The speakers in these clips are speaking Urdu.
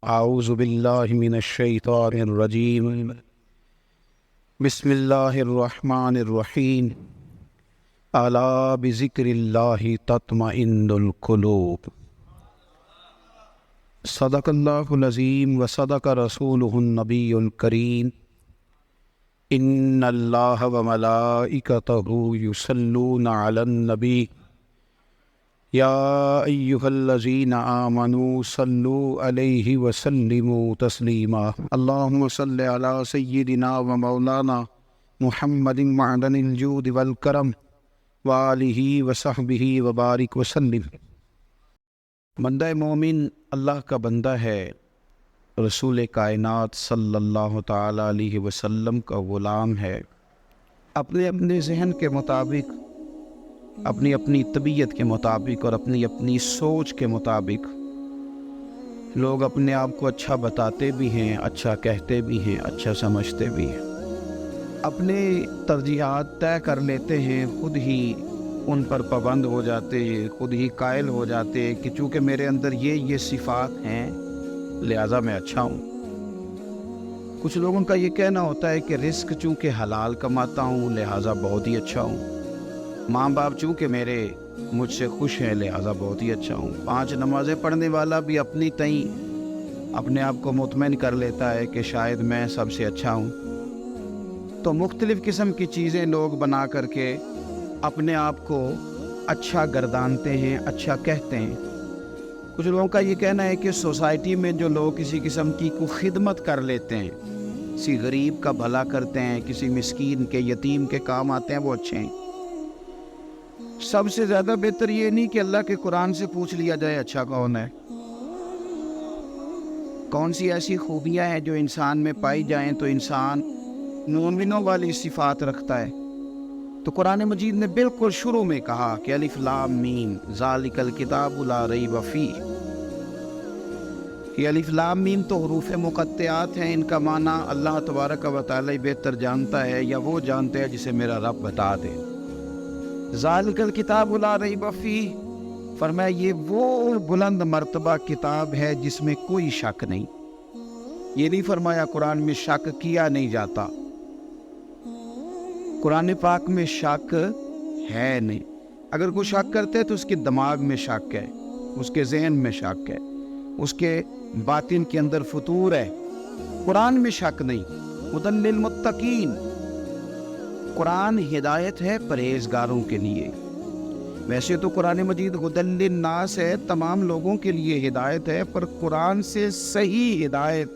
اعوذ باللہ من الشیطان الرجیم بسم اللہ الرحمن الرحیم الا بذکر اللہ تطمئن القلوب صدق اللہ العظیم وصدق رسولہ النبی الکریم ان اللہ وملائکتہ یصلون علی النبی یا ایہا الذین آمنوا صلوا علیہ وسلموا تسلیما اللہم صل علی سیدنا و مولانا محمد معدن الجود والکرم وآلہ وصحبہ وبارک وسلم۔ بندہ مومن اللہ کا بندہ ہے، رسول کائنات صلی اللہ تعالی علیہ وسلم کا غلام ہے۔ اپنے اپنے ذہن کے مطابق، اپنی اپنی طبیعت کے مطابق اور اپنی اپنی سوچ کے مطابق لوگ اپنے آپ کو اچھا بتاتے بھی ہیں، اچھا کہتے بھی ہیں، اچھا سمجھتے بھی ہیں، اپنے ترجیحات طے کر لیتے ہیں، خود ہی ان پر پابند ہو جاتے ہیں، خود ہی قائل ہو جاتے ہیں کہ چونکہ میرے اندر یہ صفات ہیں لہٰذا میں اچھا ہوں۔ کچھ لوگوں کا یہ کہنا ہوتا ہے کہ رزق چونکہ حلال کماتا ہوں لہٰذا بہت ہی اچھا ہوں، ماں باپ چونکہ میرے مجھ سے خوش ہیں لہٰذا بہت ہی اچھا ہوں۔ 5 نمازیں پڑھنے والا بھی اپنی تئیں اپنے آپ کو مطمئن کر لیتا ہے کہ شاید میں سب سے اچھا ہوں۔ تو مختلف قسم کی چیزیں لوگ بنا کر کے اپنے آپ کو اچھا گردانتے ہیں، اچھا کہتے ہیں۔ کچھ لوگوں کا یہ کہنا ہے کہ سوسائٹی میں جو لوگ کسی قسم کی کو خدمت کر لیتے ہیں، کسی غریب کا بھلا کرتے ہیں، کسی مسکین کے یتیم کے کام آتے ہیں، وہ اچھے ہیں۔ سب سے زیادہ بہتر یہ نہیں کہ اللہ کے قرآن سے پوچھ لیا جائے اچھا کون ہے، کون سی ایسی خوبیاں ہیں جو انسان میں پائی جائیں تو انسان مومنوں والی صفات رکھتا ہے۔ تو قرآن مجید نے بالکل شروع میں کہا کہ الف لام میم ذالک الکتاب لا ریب فیہ۔ یہ الف لام میم تو حروف مقطعات ہیں، ان کا معنی اللہ تبارک و تعالی بہتر جانتا ہے یا وہ جانتے ہیں جسے میرا رب بتا دے۔ ذالک الکتاب لا ریب فیہ، فرمایا یہ وہ بلند مرتبہ کتاب ہے جس میں کوئی شک نہیں۔ یہ نہیں فرمایا قرآن میں شک کیا نہیں جاتا، قرآن پاک میں شک ہے نہیں۔ اگر کوئی شک کرتے تو اس کے دماغ میں شک ہے، اس کے ذہن میں شک ہے، اس کے باطن کے اندر فطور ہے۔ قرآن میں شک نہیں۔ ھدی للمتقین، قرآن ہدایت ہے پرہیزگاروں کے لیے۔ ویسے تو قرآن مجید ھدی للناس ہے، تمام لوگوں کے لیے ہدایت ہے، پر قرآن سے صحیح ہدایت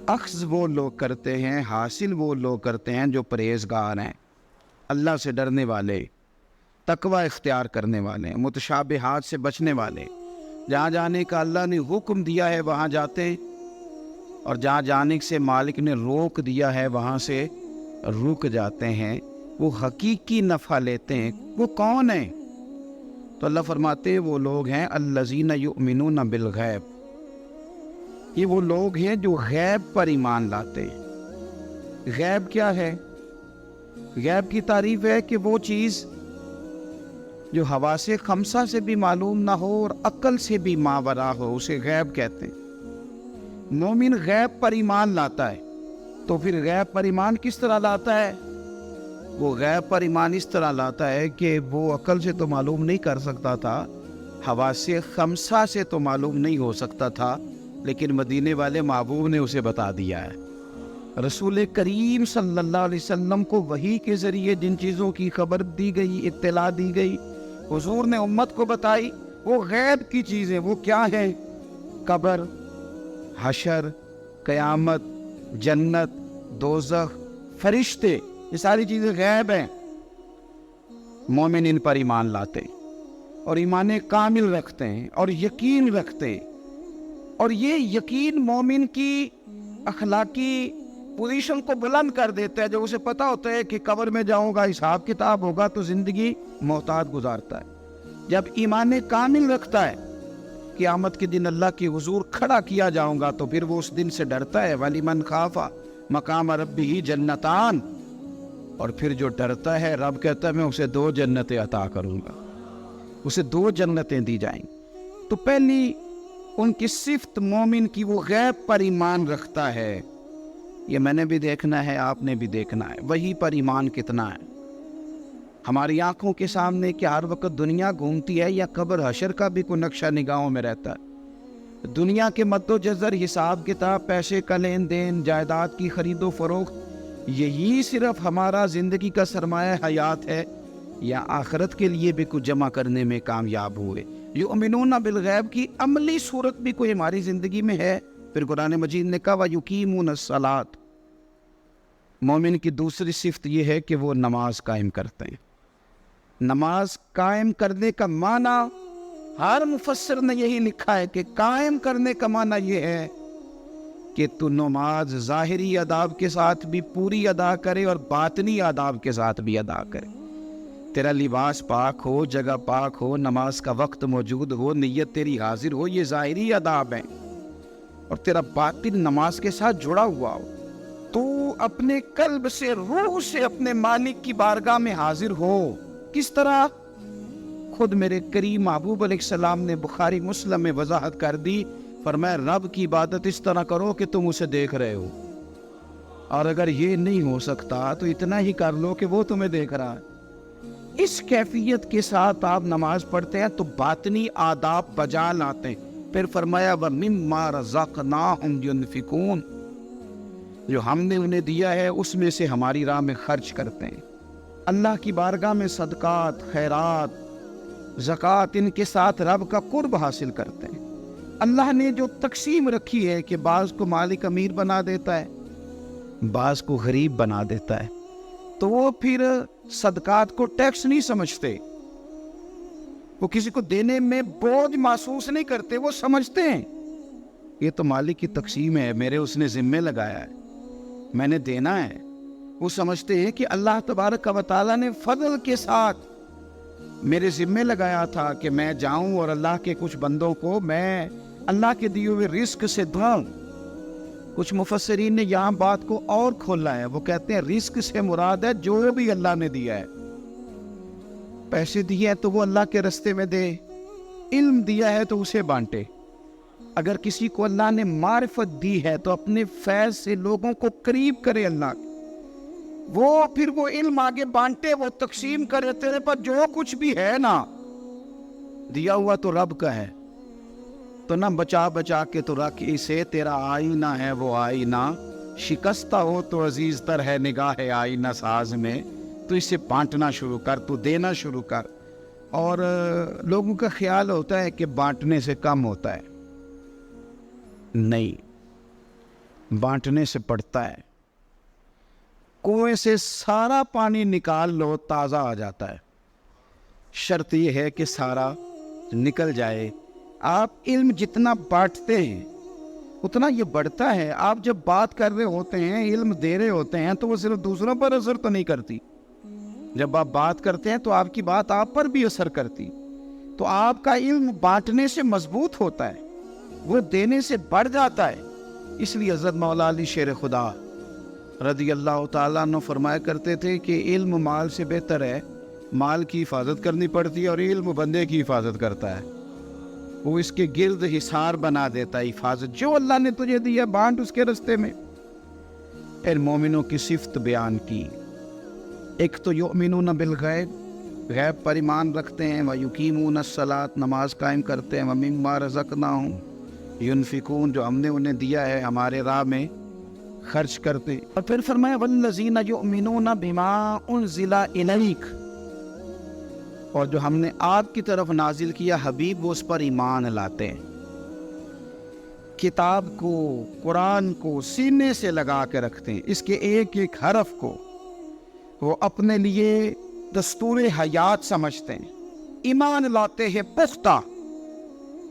اخذ وہ لوگ کرتے ہیں، حاصل وہ لوگ کرتے ہیں جو پرہیزگار ہیں، اللہ سے ڈرنے والے، تقوی اختیار کرنے والے، متشابہات سے بچنے والے۔ جہاں جانے کا اللہ نے حکم دیا ہے وہاں جاتے ہیں، اور جہاں جانے سے مالک نے روک دیا ہے وہاں سے رک جاتے ہیں۔ وہ حقیقی نفع لیتے ہیں۔ وہ کون ہیں؟ تو اللہ فرماتے ہیں وہ لوگ ہیں الذین یؤمنون بالغیب، یہ وہ لوگ ہیں جو غیب پر ایمان لاتے ہیں۔ غیب کیا ہے؟ غیب کی تعریف ہے کہ وہ چیز جو حواس خمسہ سے بھی معلوم نہ ہو اور عقل سے بھی ماورا ہو، اسے غیب کہتے ہیں۔ مومن غیب پر ایمان لاتا ہے، تو پھر غیب پر ایمان کس طرح لاتا ہے؟ وہ غیب پر ایمان اس طرح لاتا ہے کہ وہ عقل سے تو معلوم نہیں کر سکتا تھا، حواس خمسہ سے تو معلوم نہیں ہو سکتا تھا، لیکن مدینے والے محبوب نے اسے بتا دیا ہے۔ رسول کریم صلی اللہ علیہ وسلم کو وحی کے ذریعے جن چیزوں کی خبر دی گئی، اطلاع دی گئی، حضور نے امت کو بتائی، وہ غیب کی چیزیں۔ وہ کیا ہیں؟ قبر، حشر، قیامت، جنت، دوزخ، فرشتے، یہ ساری چیزیں غیب ہیں۔ مومن ان پر ایمان لاتے ہیں اور ایمان کامل رکھتے ہیں اور یقین رکھتے ہیں، اور یہ یقین مومن کی اخلاقی پوزیشن کو بلند کر دیتا ہے۔ جب اسے پتا ہوتا ہے کہ قبر میں جاؤں گا، حساب کتاب ہوگا، تو زندگی محتاط گزارتا ہے۔ جب ایمان کامل رکھتا ہے، قیامت کے دن اللہ کے حضور کھڑا کیا جاؤں گا، تو پھر وہ اس دن سے ڈرتا ہے۔ وَلِمَنْ خَافَ مَقَامَ رَبِّهِ جَنَّتَانِ، اور پھر جو ڈرتا ہے، رب کہتا ہے میں اسے 2 جنتیں عطا کروں گا، اسے 2 جنتیں دی جائیں۔ تو پہلی ان کی صفت مومن کی وہ غیب پر ایمان رکھتا ہے. یہ میں نے بھی دیکھنا ہے، آپ نے بھی دیکھنا ہے، وہی پر ایمان کتنا ہے. ہماری آنکھوں کے سامنے کیا ہر وقت دنیا گھومتی ہے یا قبر حشر کا بھی کوئی نقشہ نگاہوں میں رہتا ہے؟ دنیا کے مد و جزر، حساب کتاب، پیسے کا لین دین، جائیداد کی خرید و فروخت، یہی صرف ہمارا زندگی کا سرمایہ حیات ہے یا آخرت کے لیے بھی کچھ جمع کرنے میں کامیاب ہوئے؟ یؤمنون بالغیب کی عملی صورت بھی کوئی ہماری زندگی میں ہے؟ پھر قرآن مجید نے کہا وَيُقِيمُونَ الصَّلَاةَ. مومن کی دوسری صفت یہ ہے کہ وہ نماز قائم کرتے ہیں. نماز قائم کرنے کا معنی ہر مفسر نے یہی لکھا ہے کہ قائم کرنے کا معنی یہ ہے کہ تو نماز ظاہری آداب کے ساتھ بھی پوری ادا کرے اور باطنی آداب کے ساتھ بھی ادا کرے. تیرا لباس پاک ہو، جگہ پاک ہو، نماز کا وقت موجود ہو، نیت تیری حاضر ہو، یہ ظاہری آداب ہیں. اور تیرا باطن نماز کے ساتھ جڑا ہوا ہو، تو اپنے قلب سے، روح سے اپنے مالک کی بارگاہ میں حاضر ہو. کس طرح؟ خود میرے کریم محبوب علیہ السلام نے بخاری مسلم میں وضاحت کر دی، فرمایا رب کی عبادت اس طرح کرو کہ تم اسے دیکھ رہے ہو، اور اگر یہ نہیں ہو سکتا تو اتنا ہی کر لو کہ وہ تمہیں دیکھ رہا ہے. اس کیفیت کے ساتھ آپ نماز پڑھتے ہیں تو باطنی آداب بجا لاتے ہیں. پھر فرمایا وَمِمَّا رَزَقْنَاهُمْ يُنْفِقُونَ، جو ہم نے انہیں دیا ہے اس میں سے ہماری راہ میں خرچ کرتے ہیں. اللہ کی بارگاہ میں صدقات، خیرات، زکوٰۃ، ان کے ساتھ رب کا قرب حاصل کرتے ہیں. اللہ نے جو تقسیم رکھی ہے کہ بعض کو مالک امیر بنا دیتا ہے، بعض کو غریب بنا دیتا ہے، تو وہ پھر صدقات کو ٹیکس نہیں سمجھتے، وہ کسی کو دینے میں بوجھ محسوس نہیں کرتے، وہ سمجھتے ہیں یہ تو مالک کی تقسیم ہے، میرے اس نے ذمہ لگایا ہے، میں نے دینا ہے. وہ سمجھتے ہیں کہ اللہ تبارک و تعالیٰ نے فضل کے ساتھ میرے ذمہ لگایا تھا کہ میں جاؤں اور اللہ کے کچھ بندوں کو میں اللہ کے دیے ہوئے رزق سے دوں. کچھ مفسرین نے یہاں بات کو اور کھولا ہے، وہ کہتے ہیں رزق سے مراد ہے جو بھی اللہ نے دیا ہے. پیسے دیے ہیں تو وہ اللہ کے رستے میں دے، علم دیا ہے تو اسے بانٹے. اگر کسی کو اللہ نے معرفت دی ہے تو اپنے فیض سے لوگوں کو قریب کرے اللہ کے، وہ پھر وہ علم آگے بانٹے، وہ تقسیم کرے. تیرے پر جو کچھ بھی ہے نا دیا ہوا تو رب کا ہے، تو نہ بچا بچا کے تو رکھ اسے، تیرا آئینہ ہے وہ آئینہ، شکستہ ہو تو عزیز تر ہے نگاہ آئینہ ساز میں، تو اسے بانٹنا شروع کر، تو دینا شروع کر. اور لوگوں کا خیال ہوتا ہے کہ بانٹنے سے کم ہوتا ہے، نہیں، بانٹنے سے پڑتا ہے. کنویں سے سارا پانی نکال لو تازہ آ جاتا ہے، شرط یہ ہے کہ سارا نکل جائے. آپ علم جتنا بانٹتے ہیں اتنا یہ بڑھتا ہے. آپ جب بات کر رہے ہوتے ہیں، علم دے رہے ہوتے ہیں، تو وہ صرف دوسروں پر اثر تو نہیں کرتی. جب آپ بات کرتے ہیں تو آپ کی بات آپ پر بھی اثر کرتی. تو آپ کا علم بانٹنے سے مضبوط ہوتا ہے، وہ دینے سے بڑھ جاتا ہے. اس لیے حضرت مولا علی شیر خدا رضی اللہ تعالیٰ عنہ فرمایا کرتے تھے کہ علم مال سے بہتر ہے، مال کی حفاظت کرنی پڑتی ہے اور علم بندے کی حفاظت کرتا ہے، وہ اس کے گرد حصار بنا دیتا ہے. حفاظت جو اللہ نے تجھے دیا بانٹ اس کے رستے میں. پھر مومنوں کی صفت بیان کی. ایک تو یؤمنون بالغیب، غیب پر ایمان رکھتے ہیں، وَيُقِيمُونَ الصَّلَاةَ، نماز قائم کرتے ہیں، وَمِمَّا رَزَقْنَاهُمْ يُنْفِقُونَ، جو ہم نے انہیں دیا ہے ہمارے راہ میں خرچ کرتے. اور پھر فرمایا وَالَّذِينَ يُؤْمِنُونَ بِمَا أُنزِلَ إِلَيْكَ، اور جو ہم نے آپ کی طرف نازل کیا حبیب، وہ اس پر ایمان لاتے ہیں. کتاب کو، قرآن کو سینے سے لگا کے رکھتے ہیں، اس کے ایک ایک حرف کو وہ اپنے لیے دستور حیات سمجھتے ہیں، ایمان لاتے ہیں پختہ.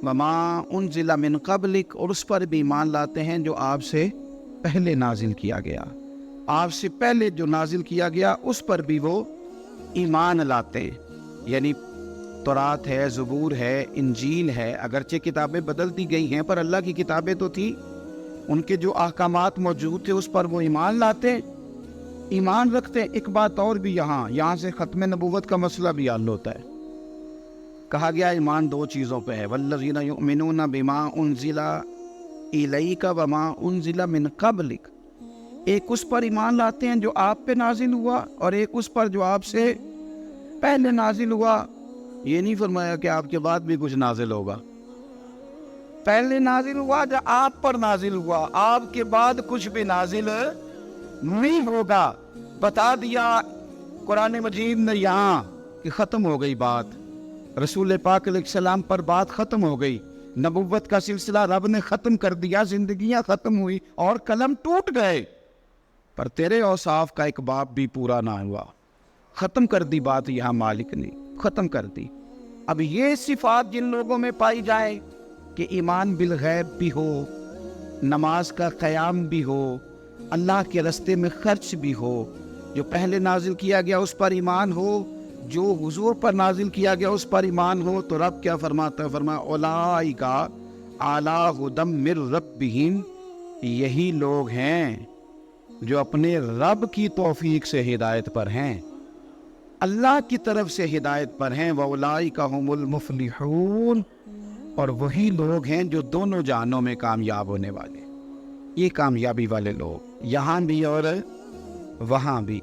وَمَا أُنزِلَ مِن قَبْلِكَ، اور اس پر بھی ایمان لاتے ہیں جو آپ سے پہلے نازل کیا گیا، آپ سے پہلے جو نازل کیا گیا اس پر بھی وہ ایمان لاتے ہیں. یعنی تورات ہے، زبور ہے، انجیل ہے، اگرچہ کتابیں بدلتی گئی ہیں پر اللہ کی کتابیں تو تھی، ان کے جو احکامات موجود تھے اس پر وہ ایمان لاتے، ایمان رکھتے. ایک بات اور بھی یہاں سے ختم نبوت کا مسئلہ بھی حل ہوتا ہے. کہا گیا ایمان دو چیزوں پہ ہے، والذین یؤمنون بما انزل الیک وما انزل من قبلک، ایک اس پر ایمان لاتے ہیں جو آپ پہ نازل ہوا اور ایک اس پر جو آپ سے پہلے نازل ہوا۔ یہ نہیں فرمایا کہ آپ کے بعد بھی کچھ نازل ہوگا، پہلے نازل ہوا جو آپ پر نازل ہوا، آپ کے بعد کچھ بھی نازل نہیں ہوگا۔ بتا دیا قرآن مجید نے یہاں کہ ختم ہو گئی بات، رسول پاک علیہ السلام پر بات ختم ہو گئی، نبوت کا سلسلہ رب نے ختم کر دیا، زندگیاں ختم ہوئی اور قلم ٹوٹ گئے، پر تیرے اوصاف کا ایک باب بھی پورا نہ ہوا۔ ختم کر دی بات یہاں مالک نے، ختم کر دی۔ اب یہ صفات جن لوگوں میں پائی جائے کہ ایمان بالغیب بھی ہو، نماز کا قیام بھی ہو، اللہ کے راستے میں خرچ بھی ہو، جو پہلے نازل کیا گیا اس پر ایمان ہو، جو حضور پر نازل کیا گیا اس پر ایمان ہو، تو رب کیا فرماتا ہے؟ فرمایا اولئک علی ھدی من ربہم، یہی لوگ ہیں جو اپنے رب کی توفیق سے ہدایت پر ہیں، اللہ کی طرف سے ہدایت پر ہیں، وَأُولَٰئِکَ هُمُ الْمُفْلِحُونَ، اور وہی لوگ ہیں جو دونوں جہانوں میں کامیاب ہونے والے، یہ کامیابی والے لوگ یہاں بھی اور وہاں بھی۔